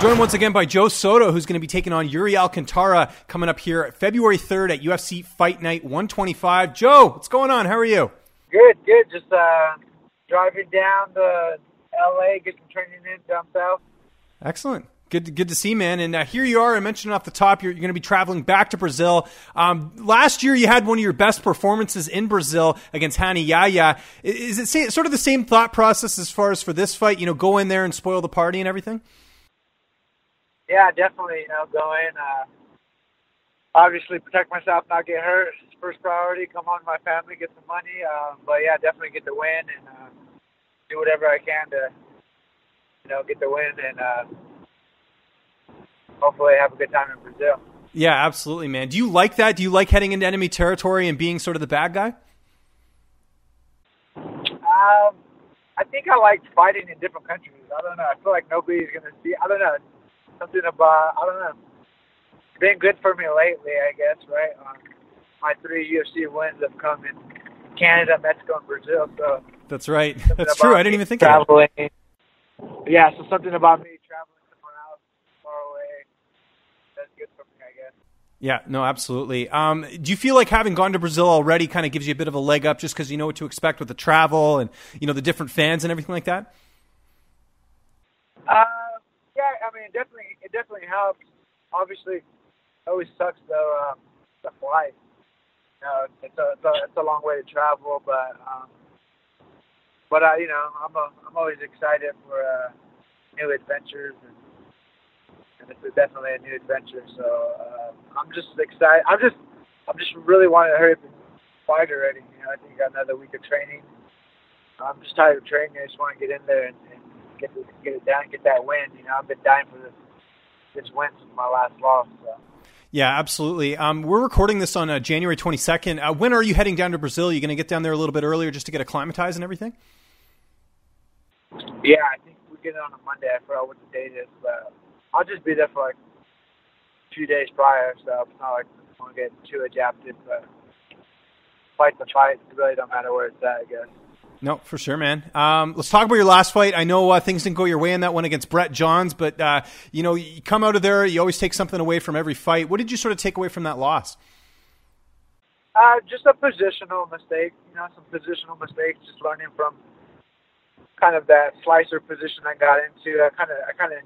joined once again by Joe Soto, who's going to be taking on Iuri Alcantara coming up here February 3rd at UFC Fight Night 125. Joe, what's going on? How are you? Good. Just driving down to LA, get some training in down south. Excellent. Good to see, man. And here you are. I mentioned off the top, you're going to be traveling back to Brazil. Last year, you had one of your best performances in Brazil against Hani Yaya. Is it sort of the same thought process as far as for this fight? You know, go in there and spoil the party and everything? Yeah, definitely. You know, go in. Obviously, protect myself, not get hurt. It's first priority. Come on, my family, get some money. But yeah, definitely get the win and do whatever I can to, get the win and hopefully have a good time in Brazil. Yeah, absolutely, man. Do you like that? Do you like heading into enemy territory and being sort of the bad guy? I think I like fighting in different countries. I don't know. I feel like nobody's going to see. I don't know. Something about, I don't know. It's been good for me lately, I guess, right? My 3 UFC wins have come in Canada, Mexico, and Brazil. So that's right. That's true. I didn't even think of that. Yeah, so something about me traveling somewhere else, far away, that's good for me, I guess. Yeah, no, absolutely. Do you feel like having gone to Brazil already kind of gives you a bit of a leg up just because you know what to expect with the travel and, the different fans and everything like that? Yeah, I mean, it definitely helps. Obviously, it always sucks, though, the flight. It's a long way to travel, but I'm always excited for new adventures, and this is definitely a new adventure. So I'm just excited. I'm just really wanting to hurry up and fight already. I think I got another week of training. I'm just tired of training. I just want to get in there and get it done, get that win. I've been dying for this win since my last loss. So. Yeah, absolutely. We're recording this on January 22nd. When are you heading down to Brazil? Are you going to get down there a little bit earlier just to get acclimatized and everything? Yeah, I think we get it on a Monday. I forgot what the date is, but I'll just be there for like 2 days prior, so it's not like I want to get too adapted, but fight's a fight. It really don't matter where it's at, I guess. No, for sure, man. Let's talk about your last fight. I know things didn't go your way in that one against Brett Johns, but, you come out of there, you always take something away from every fight. What did you sort of take away from that loss? Just a positional mistake, some positional mistakes, just learning from kind of that slicer position I got into. I kind of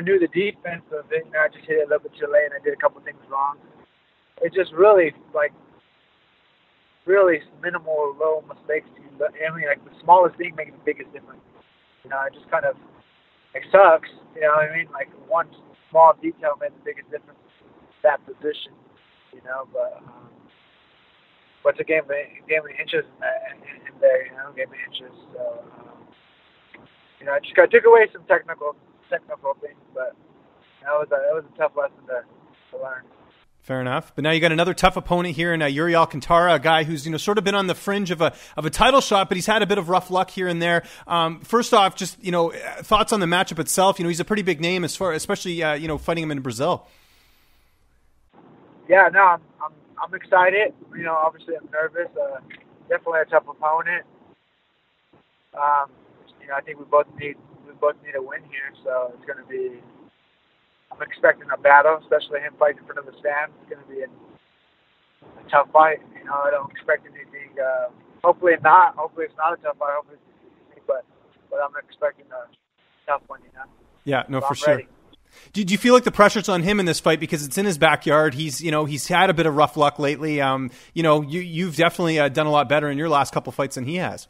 knew the defense of it. I just hit it a little bit too late, and I did a couple things wrong. It just really minimal little mistakes. I mean, like the smallest thing making the biggest difference. It just kind of it sucks. You know what I mean? Like one small detail made the biggest difference. That position, but it's a game of inches in there, game of inches. So, I just took away some technical things, but it was a tough lesson to learn. Fair enough. But now you got another tough opponent here in Iuri Alcantara, a guy who's sort of been on the fringe of a title shot, but he's had a bit of rough luck here and there. First off, just thoughts on the matchup itself. He's a pretty big name especially fighting him in Brazil. Yeah, no, I'm excited. Obviously I'm nervous. Definitely a tough opponent. I think we both need a win here, so it's going to be. I'm expecting a battle, especially him fighting in front of the stand. It's going to be a tough fight. I don't expect anything. Hopefully not. Hopefully it's not a tough fight. Hopefully it's easy, but I'm expecting a tough one. Yeah, no, so for I'm sure. Ready. Do you feel like the pressure's on him in this fight because it's in his backyard? He's had a bit of rough luck lately. You've definitely done a lot better in your last couple fights than he has.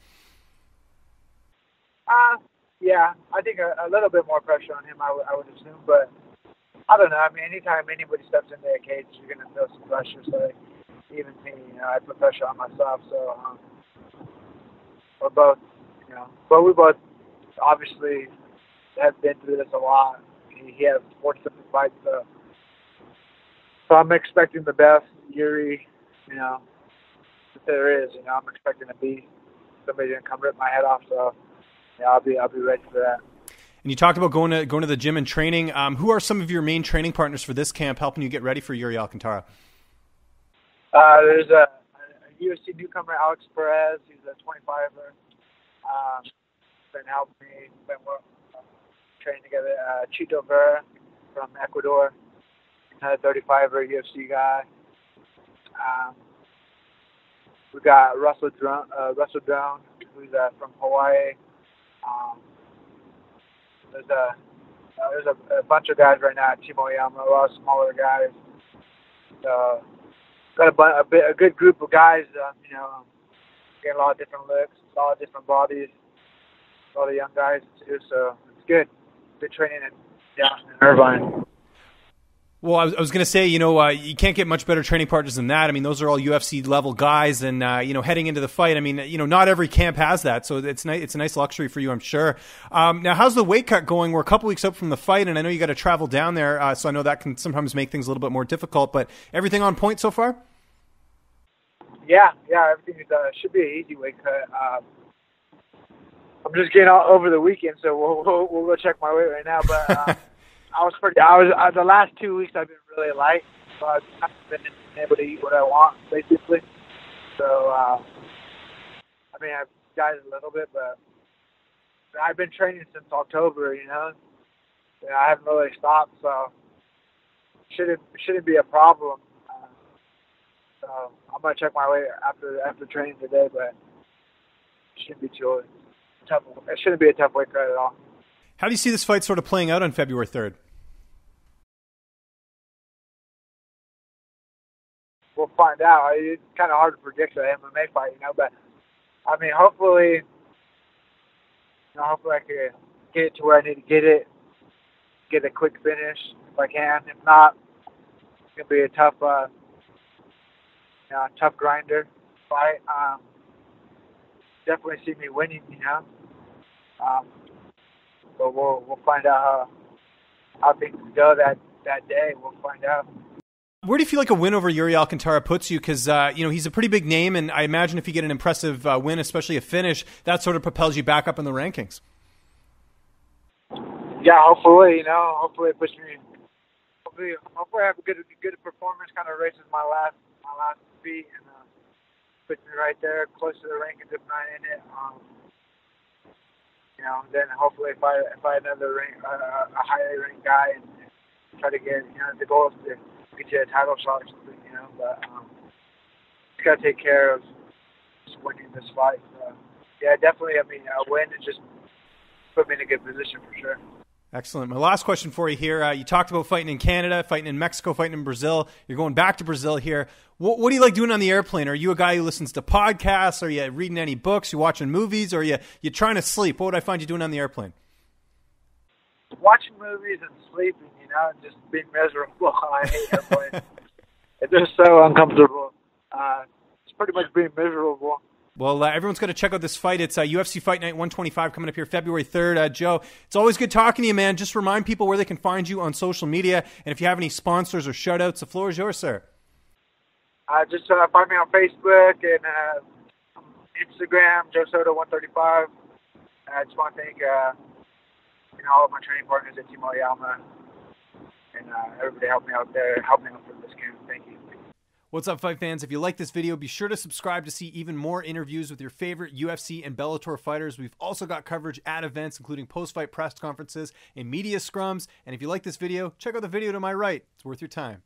Yeah, I think a little bit more pressure on him, I would assume, but I don't know. I mean, anytime anybody steps into a cage, you're going to feel some pressure. So even me, I put pressure on myself. So we're both, but we both obviously have been through this a lot. He has 40-something fights, so I'm expecting the best. Iuri, if there is, I'm expecting to be somebody to come rip my head off. So I'll be ready for that. And you talked about going to the gym and training. Who are some of your main training partners for this camp, helping you get ready for Iuri Alcantara? There's a UFC newcomer, Alex Perez. He's a 25er. Been helping me. training together. Chito Vera from Ecuador, another 35er UFC guy. We got Russell Drone, who's from Hawaii. There's a bunch of guys right now at Team Oyama, a lot of smaller guys. So got a good group of guys. Getting a lot of different looks, a lot of different bodies, a lot of young guys too. So it's good. Good training in Irvine. Well, I was going to say, you can't get much better training partners than that. I mean, those are all UFC level guys, and heading into the fight, I mean, not every camp has that, so it's nice. It's a nice luxury for you, I'm sure. Now, how's the weight cut going? We're a couple weeks out from the fight, and I know you got to travel down there, so I know that can sometimes make things a little bit more difficult. But everything on point so far? Yeah, everything should be an easy weight cut. I'm just getting all over the weekend, so we'll go check my weight right now, but. The last 2 weeks I've been really light, so I've not been able to eat what I want, basically. So, I've dieted a little bit, but I've been training since October, I haven't really stopped, so shouldn't be a problem. So I'm gonna check my weight after training today, but it shouldn't be too tough. It shouldn't be a tough weight cut at all. How do you see this fight sort of playing out on February 3rd? We'll find out. It's kind of hard to predict an MMA fight, but hopefully I can get it to where I need to get a quick finish if I can. If not, it's gonna be a tough grinder fight. Definitely see me winning, but we'll find out how things go that day. We'll find out. Where do you feel like a win over Iuri Alcantara puts you? Because, he's a pretty big name, and I imagine if you get an impressive win, especially a finish, that sort of propels you back up in the rankings. Yeah, hopefully, hopefully it puts me. Hopefully I have a good performance, kind of races my last beat, and puts me right there, close to the rankings if not in it. Then hopefully if I another a highly ranked guy and try to get, the goal is to get you a title shot or something, but just got to take care of just winning this fight. So, yeah, definitely, a win and just put me in a good position for sure. Excellent. My last question for you here. You talked about fighting in Canada, fighting in Mexico, fighting in Brazil. You're going back to Brazil here. What do you like doing on the airplane? Are you a guy who listens to podcasts? Are you reading any books? You watching movies? Or are you trying to sleep? What would I find you doing on the airplane? Watching movies and sleeping, and just being miserable. I hate airplanes. It's just so uncomfortable. It's pretty much being miserable. Well, everyone's got to check out this fight. It's UFC Fight Night 125 coming up here February 3rd. Joe, it's always good talking to you, man. Just remind people where they can find you on social media. And if you have any sponsors or shout-outs, the floor is yours, sir. Just find me on Facebook and Instagram, Joe Soto 135. I just want to thank all of my training partners at Team Oyama and everybody helped me out for this camp. Thank you. What's up, fight fans? If you like this video, be sure to subscribe to see even more interviews with your favorite UFC and Bellator fighters. We've also got coverage at events, including post-fight press conferences and media scrums. And if you like this video, check out the video to my right. It's worth your time.